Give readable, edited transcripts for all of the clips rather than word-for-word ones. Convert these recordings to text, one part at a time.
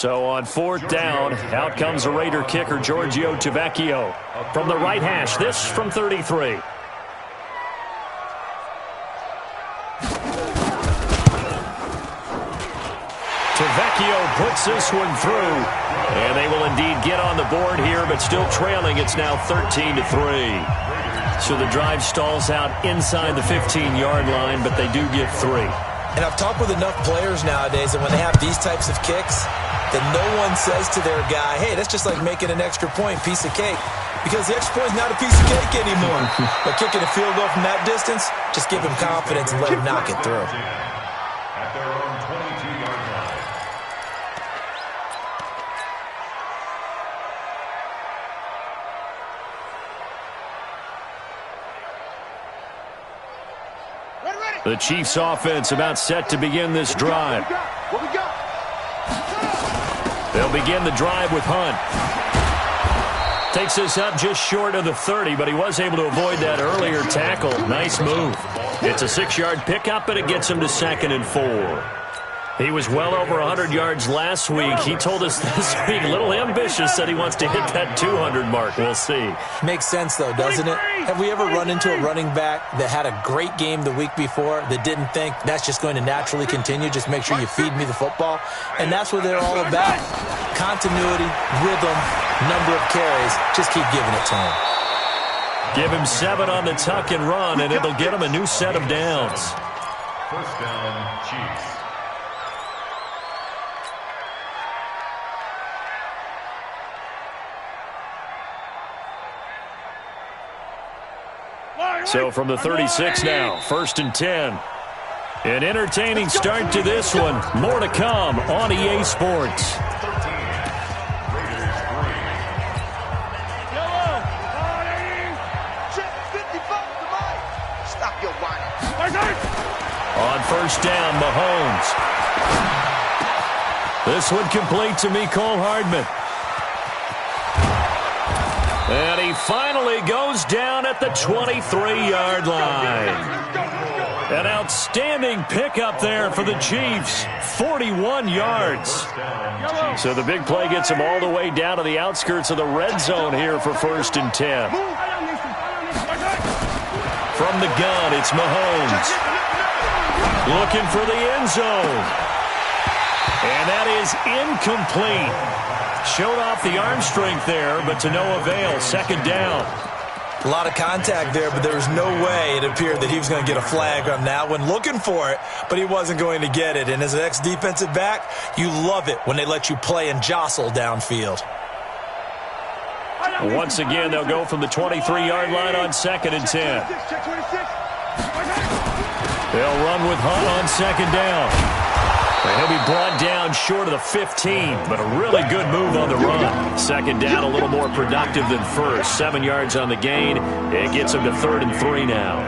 So on fourth down, out comes the Raider kicker, Giorgio Tavecchio. From the right hash, this from 33. Tavecchio puts this one through. And they will indeed get on the board here, but still trailing. It's now 13-3. So the drive stalls out inside the 15-yard line, but they do get 3. And I've talked with enough players nowadays that when they have these types of kicks, that no one says to their guy, hey, that's just like making an extra point, piece of cake. Because the extra point is not a piece of cake anymore. But kicking a field goal from that distance, just give him confidence and let him knock it through. At their own 22-yard line. The Chiefs offense about set to begin this drive. They'll begin the drive with Hunt. Takes this up just short of the 30, but he was able to avoid that earlier tackle. Nice move. It's a 6-yard pickup, but it gets him to 2nd and 4. He was well over 100 yards last week. He told us this week, a little ambitious, said he wants to hit that 200 mark. We'll see. Makes sense, though, doesn't it? Have we ever run into a running back that had a great game the week before that didn't think that's just going to naturally continue? Just make sure you feed me the football. And that's what they're all about. Continuity, rhythm, number of carries. Just keep giving it to him. Give him 7 on the tuck and run, and it'll get him a new set of downs. First down, Chiefs. So from the 36 now, 1st and 10. An entertaining start to this one. More to come on EA Sports. On 1st down, Mahomes. This one complete to Mecole Hardman. And he finally goes down at the 23-yard line. An outstanding pickup there for the Chiefs. 41 yards. So the big play gets him all the way down to the outskirts of the red zone here for 1st and 10. From the gun, it's Mahomes. Looking for the end zone. And that is incomplete. Showed off the arm strength there, but to no avail. 2nd down. A lot of contact there, but there was no way it appeared that he was going to get a flag on that one. Looking for it, but he wasn't going to get it. And as an ex-defensive back, you love it when they let you play and jostle downfield. Once again, they'll go from the 23-yard line on 2nd and 10. They'll run with Hunt on 2nd down. And he'll be brought down short of the 15, but a really good move on the run. 2nd down, a little more productive than 1st. 7 yards on the gain. It gets him to 3rd and 3 now.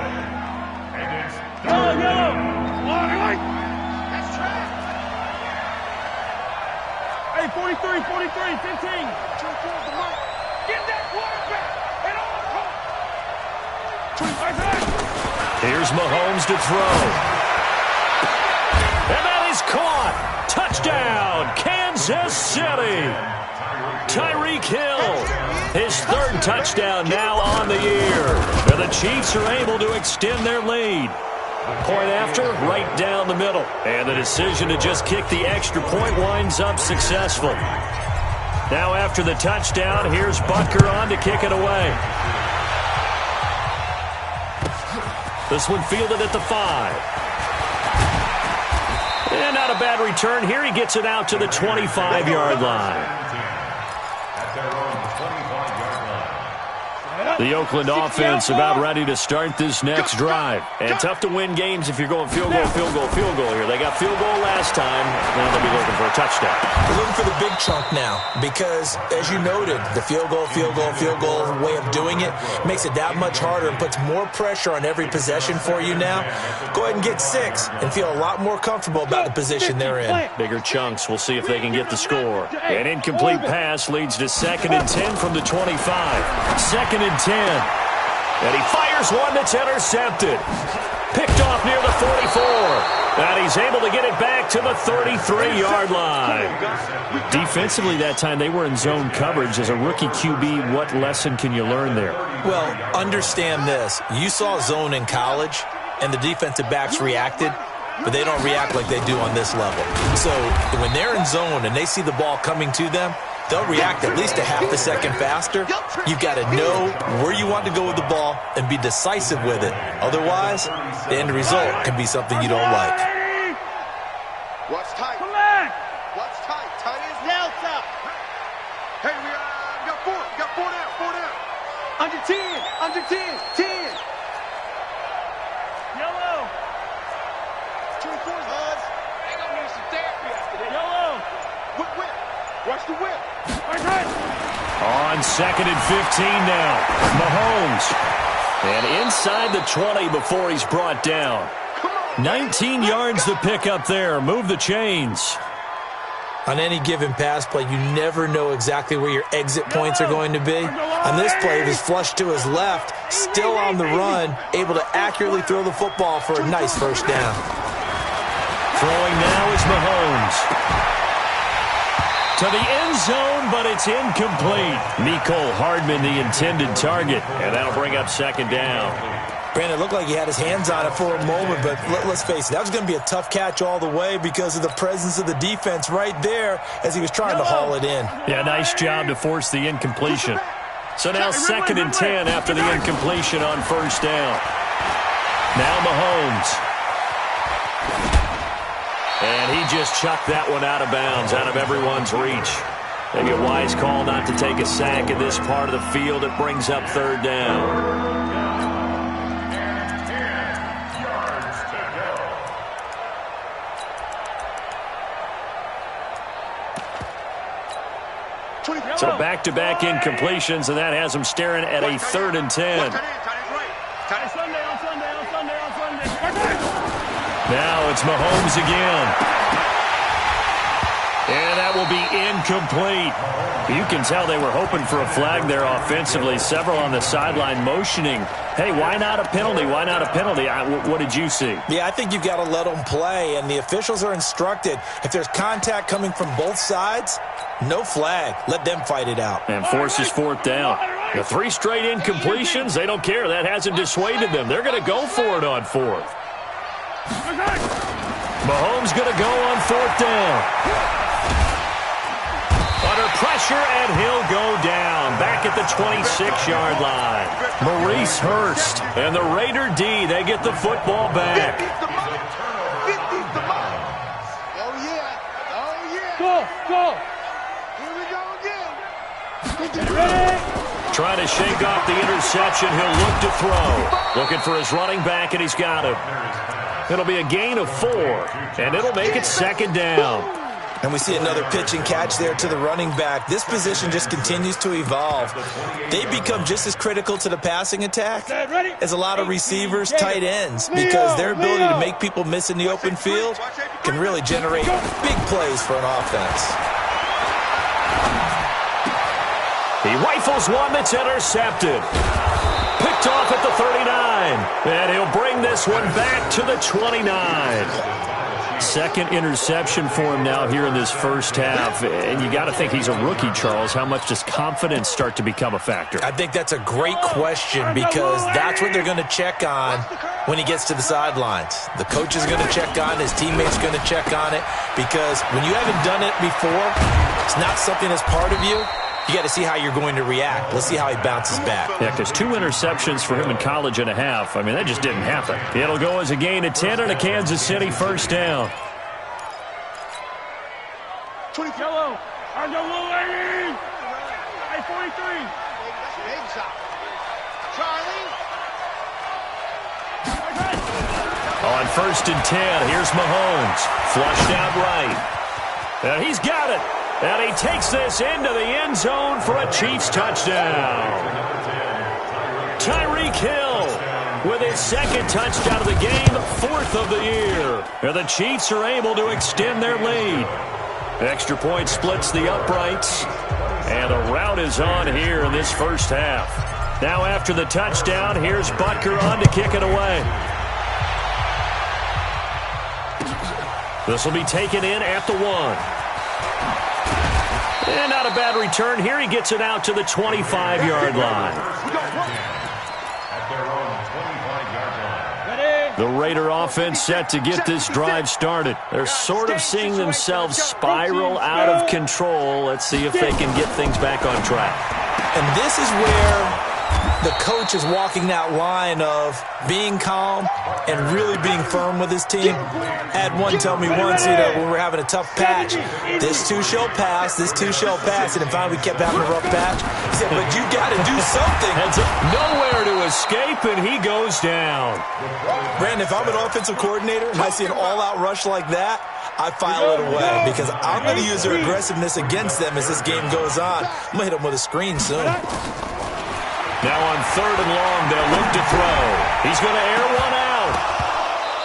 Hey, 43, 15. Get that quarterback. Here's Mahomes to throw. And that is caught. Touchdown, Kansas City. Tyreek Hill, his 3rd touchdown now on the year. And the Chiefs are able to extend their lead. Point after, right down the middle. And the decision to just kick the extra point winds up successful. Now after the touchdown, here's Butker on to kick it away. This one fielded at the 5. And not a bad return here. He gets it out to the 25-yard line. The Oakland offense about ready to start this next drive. And tough to win games if you're going field goal here. They got field goal last time. Now they'll be looking for a touchdown. They're looking for the big chunk now because, as you noted, the field goal way of doing it makes it that much harder and puts more pressure on every possession for you now. Go ahead and get 6 and feel a lot more comfortable about the position they're in. Bigger chunks. We'll see if they can get the score. An incomplete pass leads to 2nd and 10 from the 25. 2nd and 10. And he fires one that's intercepted. Picked off near the 44. And he's able to get it back to the 33-yard line. Defensively that time, they were in zone coverage. As a rookie QB, what lesson can you learn there? Well, understand this. You saw zone in college, and the defensive backs reacted, but they don't react like they do on this level. So when they're in zone and they see the ball coming to them, they'll react at least a half a second faster. You've got to know where you want to go with the ball and be decisive with it. Otherwise, the end result can be something you don't like. Watch tight. Come back. Watch tight. Tight is now top. Hey, we got four. We got four down. Four down. Under 10. Under 10. 10. Yellow. 24, Hans. Ain't gonna need some therapy after this. Yellow. Whip. Watch the whip. On 2nd and 15 now. Mahomes. And inside the 20 before he's brought down. 19 yards to pick up there. Move the chains. On any given pass play, you never know exactly where your exit points are going to be. On this play, he was flushed to his left, still on the run, able to accurately throw the football for a nice first down. Throwing now is Mahomes. To the end zone, but it's incomplete. Mecole Hardman, the intended target. And that'll bring up 2nd down. Brandon, it looked like he had his hands on it for a moment, but let's face it, that was going to be a tough catch all the way because of the presence of the defense right there as he was trying to haul it in. Yeah, nice job to force the incompletion. So now 2nd and 10 after the incompletion on 1st down. Now Mahomes. And he just chucked that one out of bounds, out of everyone's reach. Maybe a wise call not to take a sack in this part of the field. It brings up 3rd down. So back-to-back incompletions, and that has him staring at a 3rd and 10. Now it's Mahomes again. And that will be incomplete. You can tell they were hoping for a flag there offensively. Several on the sideline motioning. Hey, why not a penalty? Why not a penalty? What did you see? Yeah, I think you've got to let them play, and the officials are instructed. If there's contact coming from both sides, no flag. Let them fight it out. And forces 4th down. The 3 straight incompletions, they don't care. That hasn't dissuaded them. They're going to go for it on 4th. Mahomes going to go on 4th down. Under pressure, and he'll go down. Back at the 26-yard line. Maurice Hurst and the Raider D, they get the football back. Oh, yeah. Go. Here we go again. Trying to shake off the interception. He'll look to throw. Looking for his running back, and he's got him. It'll be a gain of 4, and it'll make it 2nd down. And we see another pitch and catch there to the running back. This position just continues to evolve. They become just as critical to the passing attack as a lot of receivers, tight ends, because their ability to make people miss in the open field can really generate big plays for an offense. He rifles one that's intercepted. Picked off at the 39. And he'll bring this one back to the 29. 2nd interception for him now here in this first half. And you got to think he's a rookie, Charles. How much does confidence start to become a factor? I think that's a great question because that's what they're going to check on when he gets to the sidelines. The coach is going to check on it. His teammates are going to check on it because when you haven't done it before, it's not something that's part of you. You got to see how you're going to react. Let's see how he bounces back. Yeah, because 2 interceptions for him in college and a half. I mean, that just didn't happen. It'll go as a gain of 10 and a Kansas City 1st down. 20 yellow. I go little lady. Hey, 43. Charlie. On 1st and 10, here's Mahomes. Flushed out right. And he's got it. And he takes this into the end zone for a Chiefs touchdown. Tyreek Hill with his 2nd touchdown of the game, 4th of the year. And the Chiefs are able to extend their lead. Extra point splits the uprights. And the rout is on here in this first half. Now after the touchdown, here's Butker on to kick it away. This will be taken in at the 1. And not a bad return here. He gets it out to the 25-yard line. The Raider offense set to get this drive started. They're sort of seeing themselves spiral out of control. Let's see if they can get things back on track. And this is where the coach is walking that line of being calm and really being firm with his team. Had one tell me once, when we're having a tough patch, this too shall pass, this too shall pass. And finally we kept having a rough patch. He said, but you got to do something. Nowhere to escape, and he goes down. Brandon, if I'm an offensive coordinator and I see an all-out rush like that, I file it away because I'm going to use their aggressiveness against them as this game goes on. I'm going to hit them with a screen soon. Now on 3rd and long, they'll look to throw. He's going to air one out.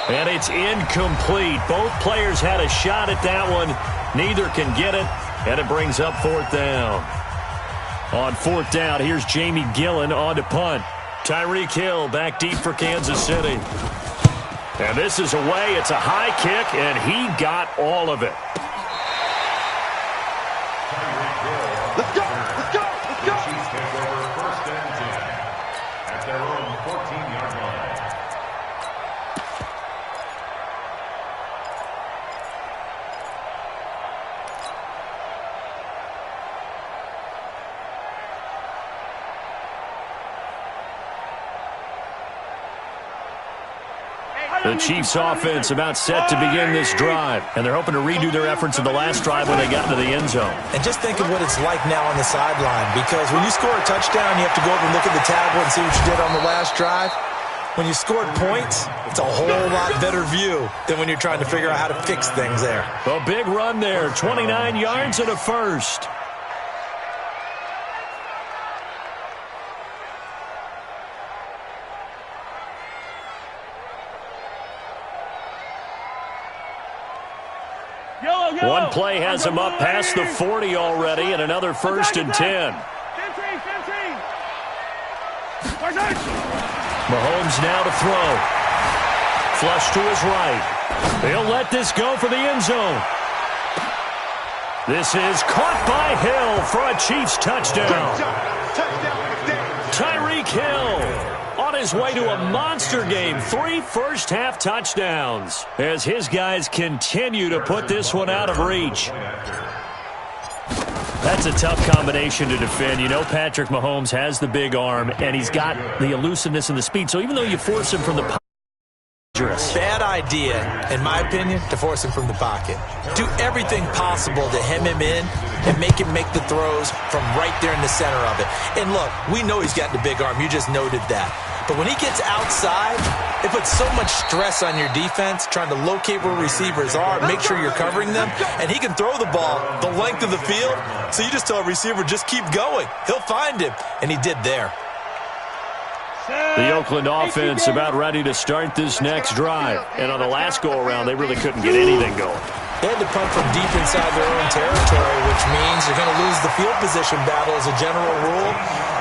And it's incomplete. Both players had a shot at that one. Neither can get it, and it brings up 4th down. On 4th down, here's Jamie Gillen on to punt. Tyreek Hill back deep for Kansas City. And this is away. It's a high kick, and he got all of it. Let's go! Let's go! Let's go! Chiefs take over 1st and 10 at their own 14-yard line. The Chiefs offense about set to begin this drive, and they're hoping to redo their efforts in the last drive when they got into the end zone. And just think of what it's like now on the sideline, because when you score a touchdown, you have to go over and look at the tablet and see what you did on the last drive. When you scored points, it's a whole lot better view than when you're trying to figure out how to fix things there. A big run there, 29 yards and a first. One play has him up past the 40 already, and another 1st and 10. Mahomes now to throw. Flush to his right. He'll let this go for the end zone. This is caught by Hill for a Chiefs touchdown. Tyreek Hill on his way to a monster game. 3 first-half touchdowns as his guys continue to put this one out of reach. That's a tough combination to defend. You know Patrick Mahomes has the big arm, and he's got the elusiveness and the speed. So even though you force him from the pocket, bad idea, in my opinion, to force him from the pocket. Do everything possible to hem him in and make him make the throws from right there in the center of it. And look, we know he's got the big arm. You just noted that. But when he gets outside, it puts so much stress on your defense trying to locate where receivers are, make sure you're covering them, and he can throw the ball the length of the field. So you just tell a receiver, just keep going. He'll find him, and he did there. The Oakland offense about ready to start this next drive. And on the last go-around, they really couldn't get anything going. They had to punt from deep inside their own territory, which means you're going to lose the field position battle as a general rule.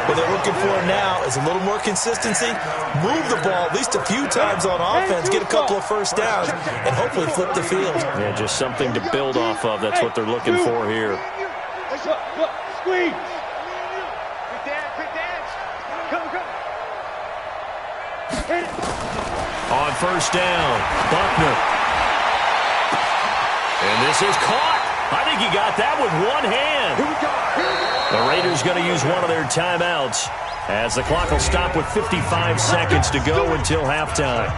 What they're looking for now is a little more consistency, move the ball at least a few times on offense, get a couple of first downs, and hopefully flip the field. Yeah, just something to build off of. That's what they're looking for here. Squeeze. Quick dance. Come. Hit it. On 1st down, Buckner. And this is caught. I think he got that with one hand. Here we go. The Raiders going to use one of their timeouts as the clock will stop with 55 seconds to go until halftime.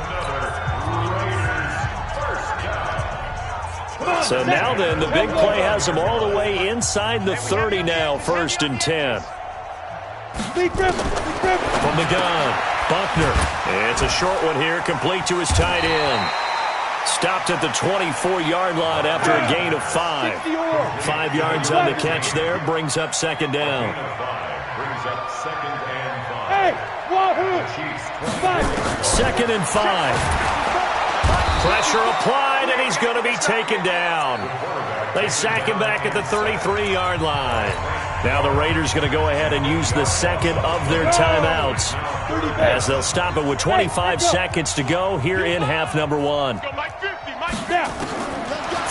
So now then, the big play has them all the way inside the 30 now, 1st and 10. From the gun, Buckner. It's a short one here, complete to his tight end. Stopped at the 24-yard line after a gain of 5. 5 yards on the catch there, brings up 2nd down. Brings up 2nd and 5. Hey, Chiefs 2nd and 5. Pressure applied, and he's going to be taken down. They sack him back at the 33-yard line. Now the Raiders going to go ahead and use the second of their timeouts as they'll stop it with 25 seconds to go here in half number 1. Mike 50, Mike.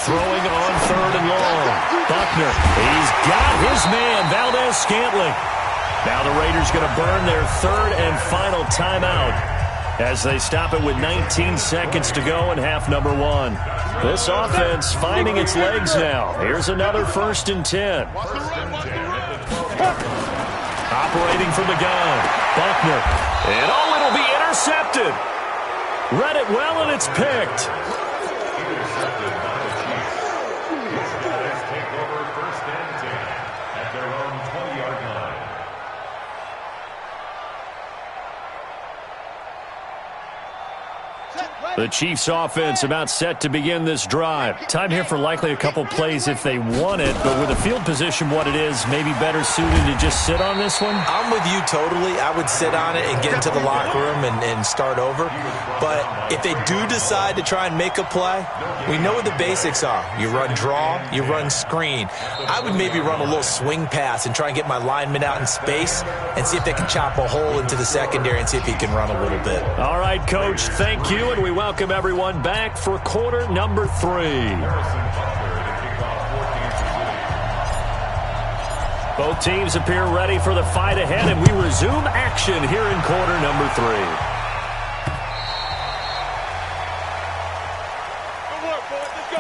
Throwing on 3rd and long. Buckner, he's got his man, Valdes-Scantling. Now the Raiders going to burn their 3rd and final timeout as they stop it with 19 seconds to go in half number 1. This offense finding its legs now. Here's another 1st and 10. Operating from the gun, Buckner. And it'll be intercepted. Read it well, and it's picked. Intercepted by the Chiefs. These guys take over 1st and 10 at their own 20-yard line. The Chiefs offense about set to begin this drive. Time here for likely a couple plays if they want it, but with the field position what it is, maybe better suited to just sit on this one? I'm with you totally. I would sit on it and get into the locker room and start over. But if they do decide to try and make a play, we know what the basics are. You run draw, you run screen. I would maybe run a little swing pass and try and get my lineman out in space and see if they can chop a hole into the secondary and see if he can run a little bit. All right, Coach, thank you, and we welcome everyone back for quarter number 3. Both teams appear ready for the fight ahead, and we resume action here in quarter number 3. Good work, boys. Let's go.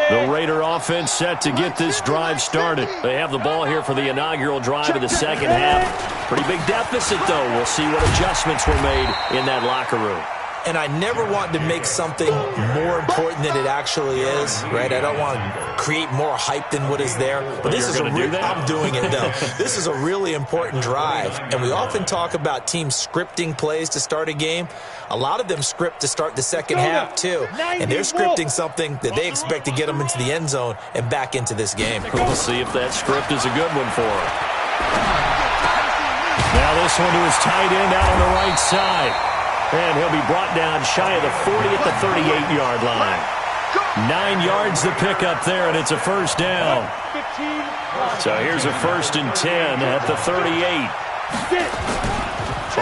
The Raider offense set to get this drive started. They have the ball here for the inaugural drive of the second half. Pretty big deficit, though. We'll see what adjustments were made in that locker room. And I never want to make something more important than it actually is, right? I don't want to create more hype than what is there. But this is I'm doing it, though. This is a really important drive. And we often talk about teams scripting plays to start a game. A lot of them script to start the second half, too. And they're scripting something that they expect to get them into the end zone and back into this game. We'll see if that script is a good one for them. Now this one to his tight end out on the right side. And he'll be brought down shy of the 40 at the 38-yard line. 9 yards to pick up there, and it's a first down. So here's a 1st and 10 at the 38.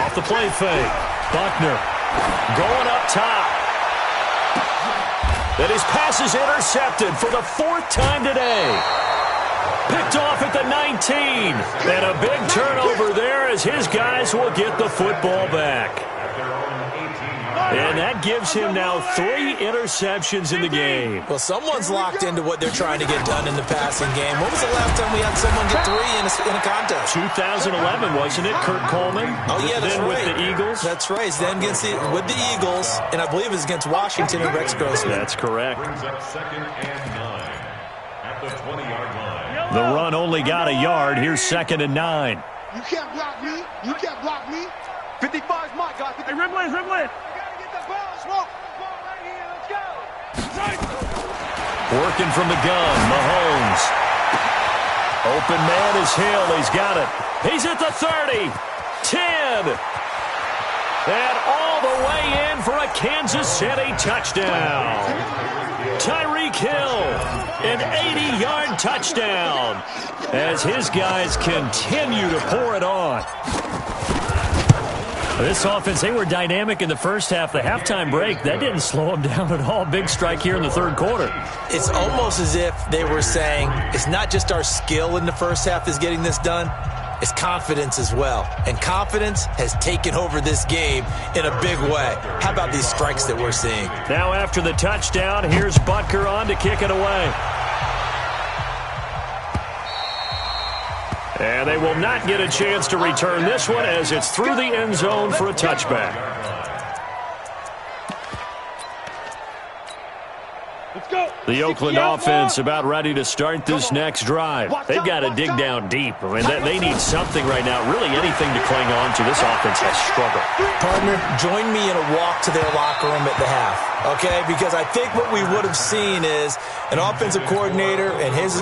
Off the play fake. Buckner going up top. And his pass is intercepted for the 4th time today. Picked off at the 19. And a big turnover there as his guys will get the football back. And that gives him now 3 interceptions in the game. Well, someone's locked into what they're trying to get done in the passing game. When was the last time we had someone get 3 in a contest? 2011, wasn't it? Kurt Coleman. Oh, yeah, that's then right. With the Eagles. That's right. Then with the Eagles, and I believe it was against Washington and Rex Grossman. That's correct. Brings up 2nd and 9 at the 20-yard line. The run only got a yard. Here's 2nd and 9. You can't block me. You can't block me. 55's my guy. Hey, Rimlin. Working from the gun, Mahomes. Open man is Hill. He's got it. He's at the 30. 10. And all the way in for a Kansas City touchdown. Tyreek Hill, an 80-yard touchdown as his guys continue to pour it on. This offense, they were dynamic in the first half. The halftime break, that didn't slow them down at all. Big strike here in the 3rd quarter. It's almost as if they were saying, it's not just our skill in the first half is getting this done, it's confidence as well. And confidence has taken over this game in a big way. How about these strikes that we're seeing? Now after the touchdown, here's Butker on to kick it away. And they will not get a chance to return this one as it's through the end zone for a touchback. The Oakland offense about ready to start this next drive. They've got to dig down deep. I mean, they need something right now, really anything to cling on to. This offense has struggled. Partner, join me in a walk to their locker room at the half, okay? Because I think what we would have seen is an offensive coordinator and his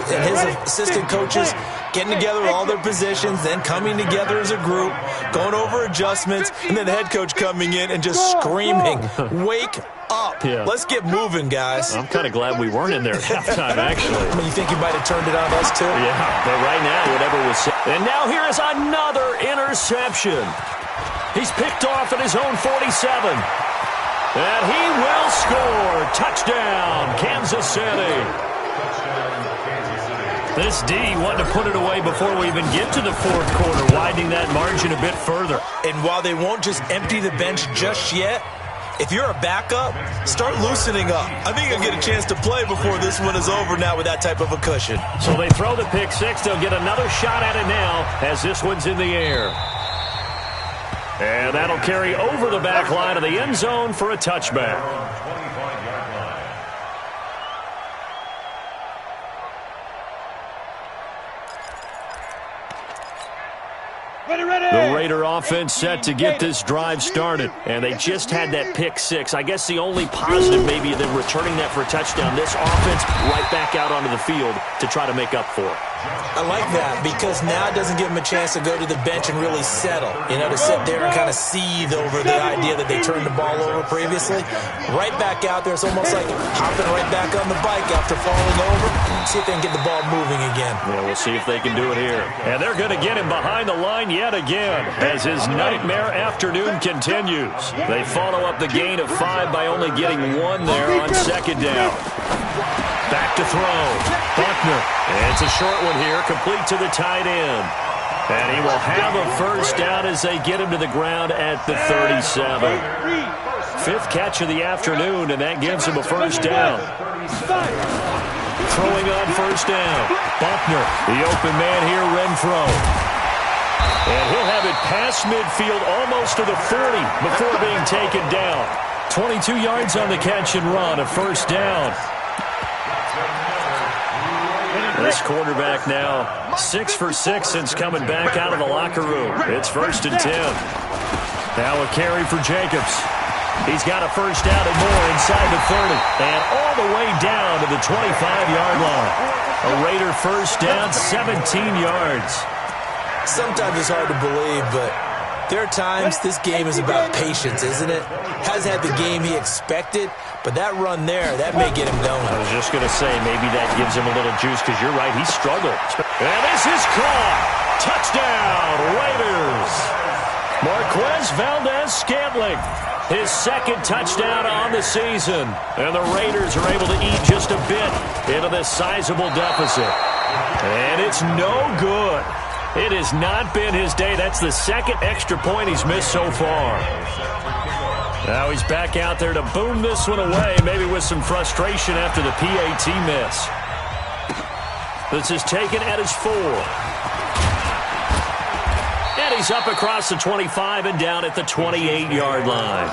assistant coaches getting together all their positions, then coming together as a group, going over adjustments, and then the head coach coming in and just screaming, wake up. Yeah. Let's get moving, guys. I'm kind of glad we weren't in there at halftime, actually. I mean, you think you might have turned it on us, too? Yeah, but right now, whatever was said. And now here is another interception. He's picked off at his own 47. And he will score. Touchdown, Kansas City. This D wanted to put it away before we even get to the fourth quarter, widening that margin a bit further. And while they won't just empty the bench just yet, if you're a backup, start loosening up. I think you'll get a chance to play before this one is over now with that type of a cushion. So they throw the pick six. They'll get another shot at it now as this one's in the air. And that'll carry over the back line of the end zone for a touchback. The Raider offense set to get this drive started, and they just had that pick six. I guess the only positive maybe them returning that for a touchdown, this offense right back out onto the field to try to make up for it. I like that because now it doesn't give them a chance to go to the bench and really settle, to sit there and kind of seethe over the idea that they turned the ball over previously. Right back out there, it's almost like hopping right back on the bike after falling over. See if they can get the ball moving again. Yeah, we'll see if they can do it here. And they're going to get him behind the line yet again as his nightmare afternoon continues. They follow up the gain of 5 by only getting 1 there on second down. Back to throw. Buckner. It's a short one here, complete to the tight end. And he will have a first down as they get him to the ground at the 37. 5th catch of the afternoon, and that gives him a first down. Throwing on first down. Buckner, the open man here, Renfro. And he'll have it past midfield almost to the 40 before being taken down. 22 yards on the catch and run, a first down. This quarterback now 6 for 6 since coming back out of the locker room. It's 1st and 10. Now a carry for Jacobs. He's got a first down and more inside the 30. And all the way down to the 25-yard line. A Raider first down, 17 yards. Sometimes it's hard to believe, but there are times this game is about patience, isn't it? Hasn't had the game he expected, but that run there, that may get him going. I was just going to say, maybe that gives him a little juice because you're right, he struggled. And this is caught. Touchdown, Raiders. Marquez Valdez-Scantling, his 2nd touchdown on the season. And the Raiders are able to eat just a bit into this sizable deficit. And it's no good. It has not been his day. That's the 2nd extra point he's missed so far. Now he's back out there to boom this one away, maybe with some frustration after the PAT miss. This is taken at his 4. And he's up across the 25 and down at the 28-yard line.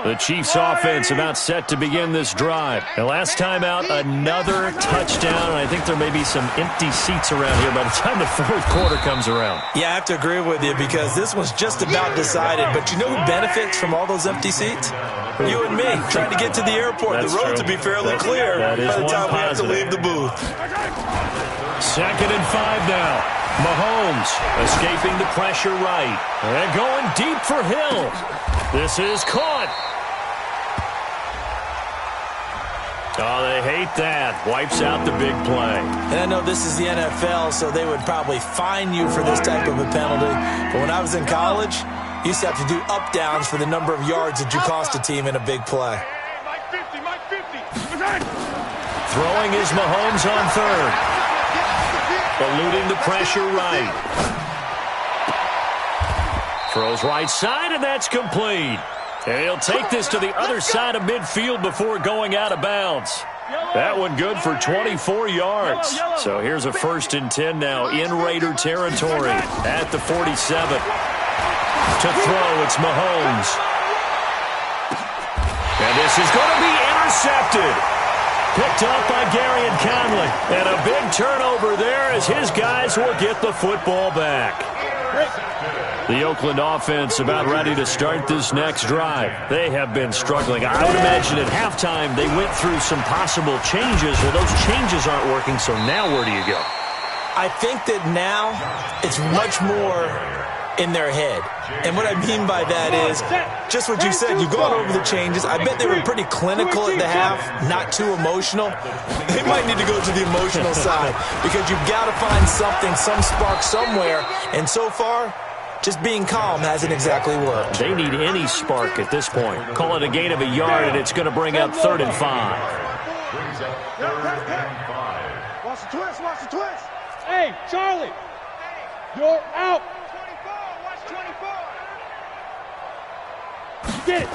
The Chiefs offense about set to begin this drive. And last time out, another touchdown. And I think there may be some empty seats around here by the time the 4th quarter comes around. Yeah, I have to agree with you because this one's just about decided. But you know who benefits from all those empty seats? You and me, trying to get to the airport. The roads will be fairly clear by the time we have to leave the booth. 2nd and 5 now. Mahomes escaping the pressure right. And going deep for Hill. This is caught. Oh, they hate that. Wipes out the big play. And I know this is the NFL, so they would probably fine you for this type of a penalty. But when I was in college, you used to have to do up-downs for the number of yards that you cost a team in a big play. Throwing is Mahomes on 3rd. Eluding the pressure right. Throws right side, and that's complete. And he'll take this to the other side of midfield before going out of bounds. That one good for 24 yards. So here's a 1st and 10 now in Raider territory at the 47. To throw, it's Mahomes. And this is going to be intercepted. Picked up by Gary and Conley. And a big turnover there as his guys will get the football back. The Oakland offense about ready to start this next drive. They have been struggling. I would imagine at halftime they went through some possible changes. Well, those changes aren't working, so now where do you go? I think that now it's much more in their head. And what I mean by that is just what you said. You've gone over the changes. I bet they were pretty clinical at the half, not too emotional. They might need to go to the emotional side because you've got to find something, some spark somewhere. And so far, Just being calm hasn't exactly worked. They need any spark at this point. Call it a gain of a yard, and it's going to bring up 3rd and 5. Brings up 3rd and 5. Watch the twist, watch the twist. Hey, Charlie, you're out. 24, watch 24. You get it.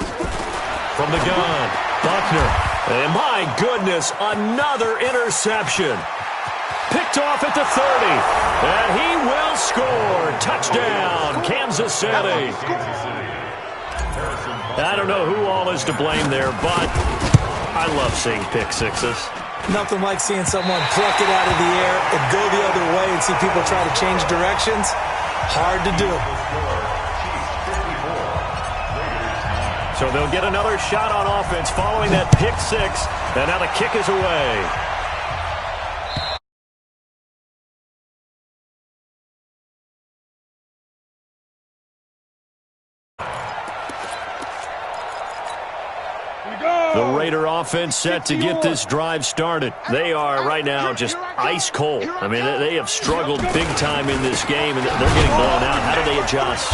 From the gun, Buckner. And my goodness, another interception. Picked off at the 30. And he will score. Touchdown, Kansas City. I don't know who all is to blame there, but I love seeing pick sixes. Nothing like seeing someone pluck it out of the air and go the other way and see people try to change directions. Hard to do. So they'll get another shot on offense following that pick six. And now the kick is away. The Raider offense set to get this drive started. They are right now just ice cold. I mean, they have struggled big time in this game, and they're getting blown out. How do they adjust?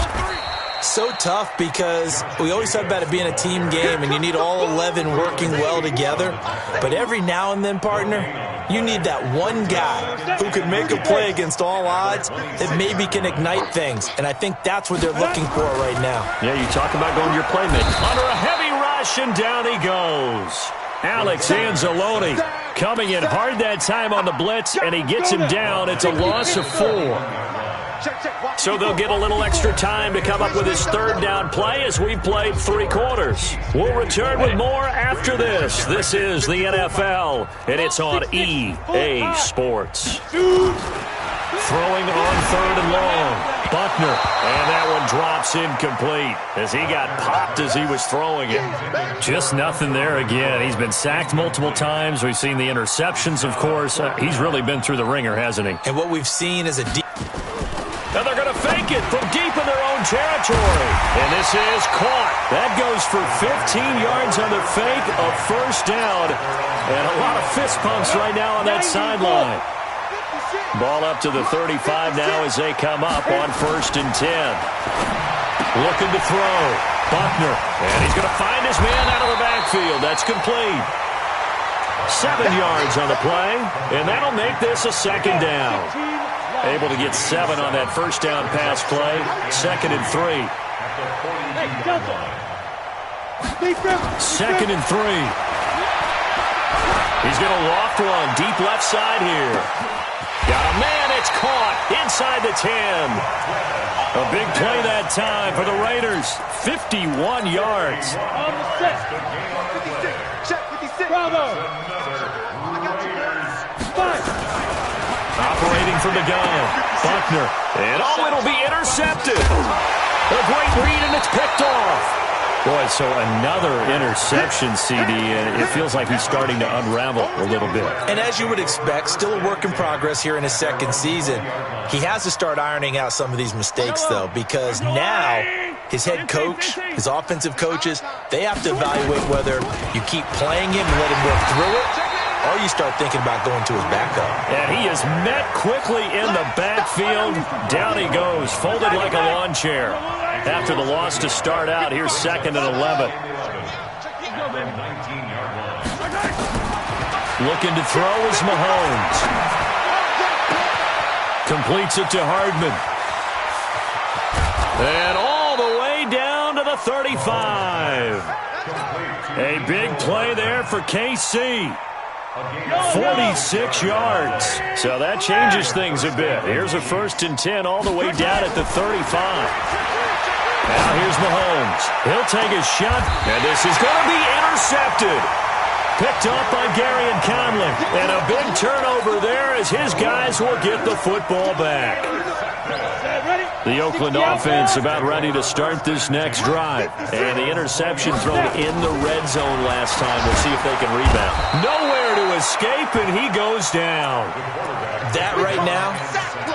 So tough because we always talk about it being a team game and you need all 11 working well together. But every now and then, partner, you need that one guy who can make a play against all odds that maybe can ignite things. And I think that's what they're looking for right now. Yeah, you talk about going to your playmaker. Under a heavy rush, and down he goes. Alex Anzalone coming in hard that time on the blitz, and he gets him down. It's a loss of 4. So they'll get a little extra time to come up with his 3rd down play as we've played 3 quarters. We'll return with more after this. This is the NFL, and it's on EA Sports. Throwing on 3rd and long. Buckner, and that one drops incomplete as he got popped as he was throwing it. Just nothing there again. He's been sacked multiple times. We've seen the interceptions, of course. He's really been through the ringer, hasn't he? And what we've seen is a deep... And they're going to fake it from deep in their own territory. And this is caught. That goes for 15 yards on the fake, a 1st down. And a lot of fist pumps right now on that sideline. Ball up to the 35 now as they come up on 1st and 10. Looking to throw. Buckner. And he's going to find his man out of the backfield. That's complete. 7 yards on the play. And that'll make this a 2nd down. Able to get 7 on that 1st down pass play. 2nd and 3. 2nd and 3. He's going to loft one deep left side here. Got a man. It's caught inside the 10. A big play that time for the Raiders. 51 yards. Bravo. Operating from the gun. Buckner. And it'll be intercepted. A great read, and it's picked off. Boy, so another interception, CD, and it feels like he's starting to unravel a little bit. And as you would expect, still a work in progress here in his 2nd season. He has to start ironing out some of these mistakes, though, because now his head coach, his offensive coaches, they have to evaluate whether you keep playing him and let him work through it, or you start thinking about going to his backup. And he is met quickly in the backfield. Down he goes, folded like a lawn chair. After the loss to start out, here's 2nd and 11. Looking to throw is Mahomes. Completes it to Hardman. And all the way down to the 35. A big play there for KC. 46 yards. So that changes things a bit. Here's a 1st and 10 all the way down at the 35. Now here's Mahomes. He'll take his shot, and this is going to be intercepted. Picked up by Gary and Conley. And a big turnover there as his guys will get the football back. The Oakland offense about ready to start this next drive. And the interception thrown in the red zone last time. We'll see if they can rebound. Nowhere to escape, and he goes down. That right now,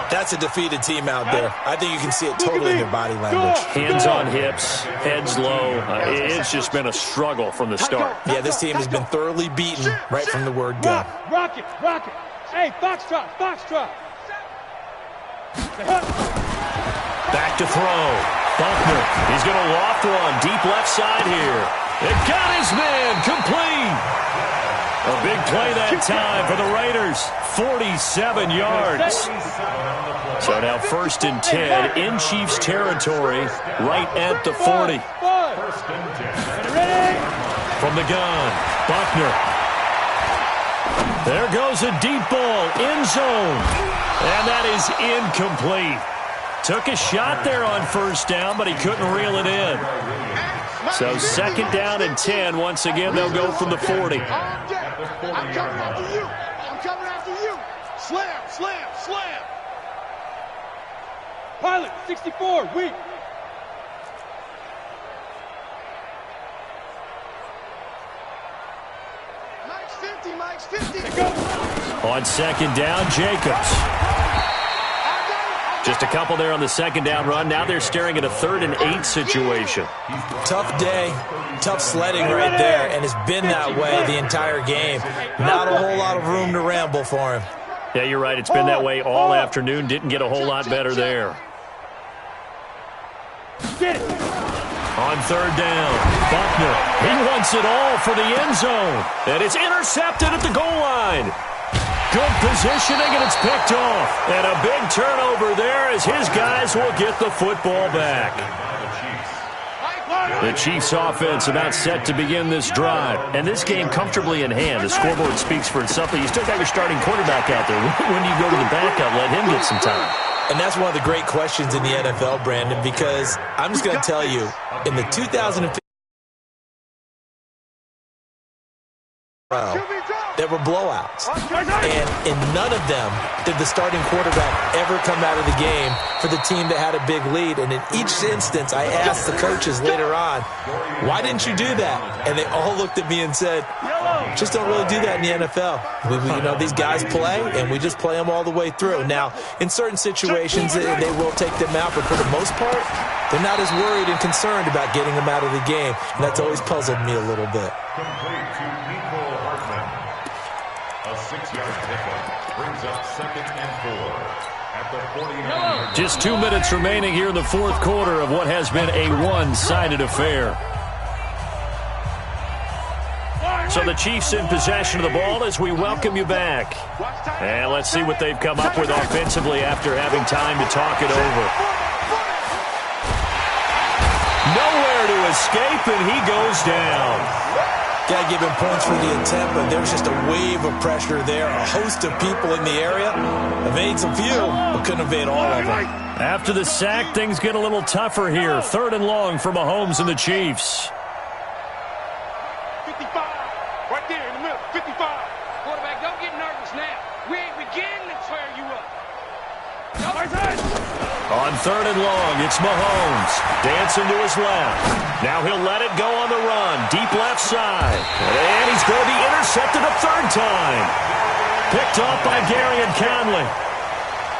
that's a defeated team out there. I think you can see it totally in their body language. Hands on hips, heads low. It's just been a struggle from the start. Yeah, this team has been thoroughly beaten right from the word go. Rock it, rock it. Hey, foxtrot, foxtrot. Back to throw. Buckner. He's going to loft one. Deep left side here. It got his man. Complete. A big play that time for the Raiders. 47 yards. So now 1st and 10 in Chiefs territory, right at the 40. From the gun, Buckner. There goes a deep ball, end zone. And that is incomplete. Took a shot there on 1st down, but he couldn't reel it in. So 2nd down and 10. Once again, they'll go from the 40. I'm coming after you. I'm coming after you. Slam, slam, slam. Pilot, 64, weak. Mike's 50. On 2nd down, Jacobs. Just a couple there on the 2nd down run. Now they're staring at a 3rd and 8 situation. Tough day, tough sledding right there, and it's been that way the entire game. Not a whole lot of room to ramble for him. Yeah, you're right. It's been that way all afternoon. Didn't get a whole lot better there. On 3rd down, Buckner. He wants it all for the end zone. And it's intercepted at the goal line. Good positioning, and it's picked off. And a big turnover there as his guys will get the football back. The Chiefs offense about set to begin this drive. And this game comfortably in hand. The scoreboard speaks for itself. You still got your starting quarterback out there. When do you go to the backup, let him get some time? And that's one of the great questions in the NFL, Brandon, because I'm just going to tell you, in the 2015 there were blowouts. And in none of them did the starting quarterback ever come out of the game for the team that had a big lead. And in each instance, I asked the coaches later on, why didn't you do that? And they all looked at me and said, just don't really do that in the NFL. These guys play, and we just play them all the way through. Now, in certain situations, they will take them out, but for the most part, they're not as worried and concerned about getting them out of the game. And that's always puzzled me a little bit. Complete to Nico Hartman. A 6-yard pickup brings up 2nd and 4 at the 49. Just 2 minutes remaining here in the 4th quarter of what has been a one-sided affair. So the Chiefs in possession of the ball as we welcome you back. And let's see what they've come up with offensively after having time to talk it over. Nowhere to escape, and he goes down. Got to give him points for the attempt, but there's just a wave of pressure there. A host of people in the area. Evades a few, but couldn't evade all of them. After the sack, things get a little tougher here. 3rd and long for Mahomes and the Chiefs. 55, right there in the middle, 55. Quarterback, don't get nervous now. We ain't beginning to tear you up. On 3rd and long, it's Mahomes. Dancing to his left. Now he'll let it go on the run. Deep left side. And he's going to be intercepted a 3rd time. Picked off by Garyon Conley.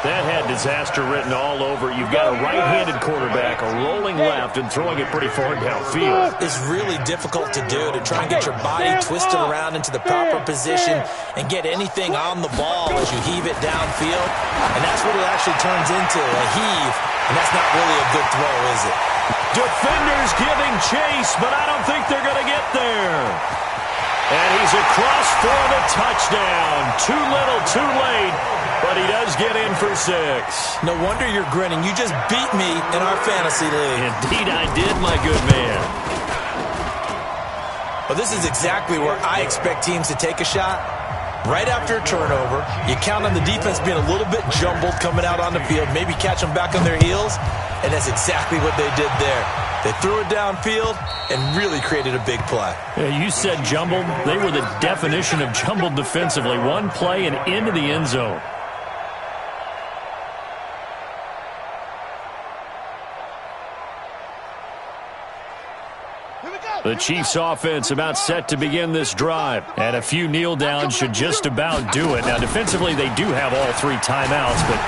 That had disaster written all over it. You've got a right-handed quarterback, a rolling left, and throwing it pretty far downfield. It's really difficult to do, to try and get your body twisted around into the proper position and get anything on the ball as you heave it downfield. And that's what it actually turns into, a heave. And that's not really a good throw, is it? Defenders giving chase, but I don't think they're going to get there. And he's across for the touchdown. Too little, too late, but he does get in for 6. No wonder you're grinning. You just beat me in our fantasy league. Indeed I did, my good man. Well, this is exactly where I expect teams to take a shot. Right after a turnover, you count on the defense being a little bit jumbled coming out on the field, maybe catch them back on their heels, and that's exactly what they did there. They threw it downfield and really created a big play. Yeah, you said jumbled. They were the definition of jumbled defensively. One play and into the end zone. The Chiefs offense about set to begin this drive. And a few kneel downs should just about do it. Now, defensively, they do have all 3 timeouts, but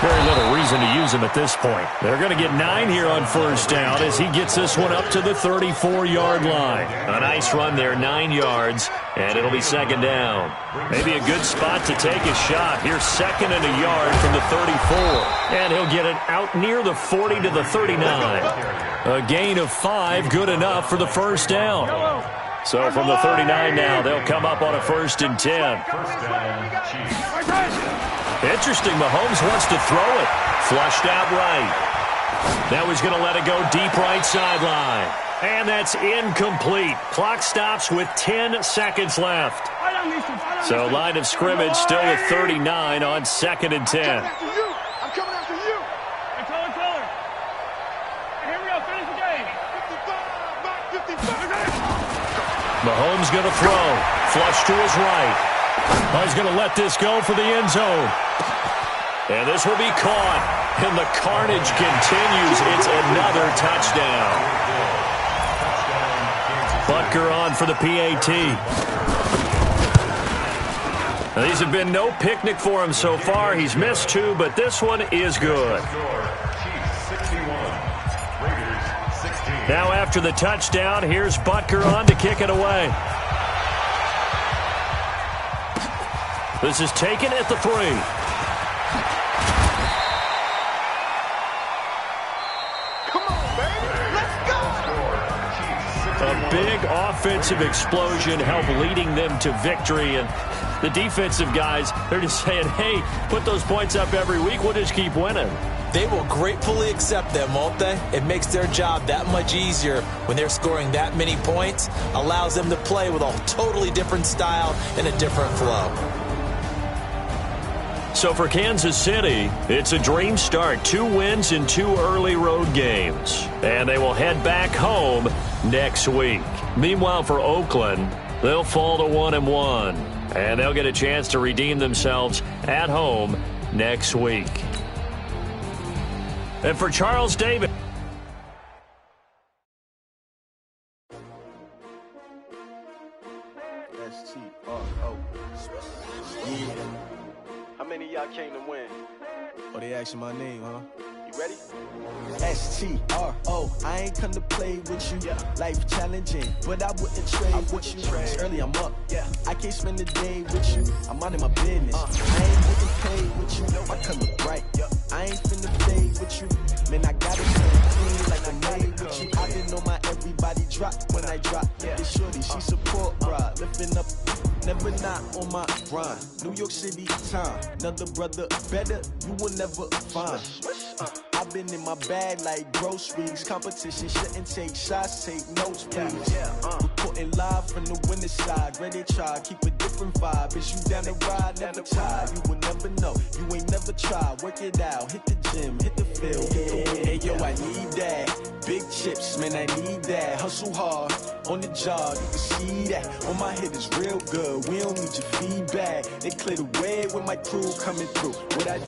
Very little reason to use him at this point. They're going to get 9 here on first down as he gets this one up to the 34-yard line. A nice run there, 9 yards, and it'll be second down. Maybe a good spot to take a shot. Here's second and a yard from the 34. And he'll get it out near the 40 to the 39. A gain of 5, good enough for the first down. So from the 39 now, they'll come up on a 1st and 10. Interesting, Mahomes wants to throw it. Flushed out right. Now he's going to let it go deep right sideline. And that's incomplete. Clock stops with 10 seconds left. So line of scrimmage still at 39 on 2nd and 10. I'm coming after you. Hey, Taylor. Here we go. Finish the game. 55. Mahomes going to throw. Flush to his right. Oh, he's going to let this go for the end zone. And this will be caught. And the carnage continues. It's another touchdown. Butker on for the PAT. Now, these have been no picnic for him so far. He's missed 2, but this one is good. Now after the touchdown, here's Butker on to kick it away. This is taken at the 3. Come on, baby. Let's go. A big offensive explosion helped leading them to victory. And the defensive guys, they're just saying, hey, put those points up every week. We'll just keep winning. They will gratefully accept them, won't they? It makes their job that much easier when they're scoring that many points. Allows them to play with a totally different style and a different flow. So for Kansas City, it's a dream start. 2 wins in 2 early road games. And they will head back home next week. Meanwhile, for Oakland, they'll fall to 1-1. And they'll get a chance to redeem themselves at home next week. And for Charles Davis. How many of y'all came to win? Oh, they asking my name, huh? You ready? STRO, I ain't come to play with you. Life challenging, but I wouldn't trade with you. It's early, I'm up. I can't spend the day with you. I'm out of my business. I ain't getting paid with you. My color bright. I ain't finna fade with you. Man, I got it clean like I made with you. I didn't know my everybody drop when I drop. This shorty, she support, bruh. Lifting up, never not on my grind. New York City time, another brother better, you will never find. I've been in my bag like groceries. Competition shouldn't take shots, take notes, please. Reporting live from the winning side. Ready to try, keep a different vibe. Is you down the ride, never tired. You will never know, you ain't never tried. Work it out, hit the gym, hit the field. Hey yo, I need that. Big chips, man, I need that. Hustle hard, on the job, you can see that. On my head is real good, we don't need your feedback. They clear the way with my crew coming through. What I do?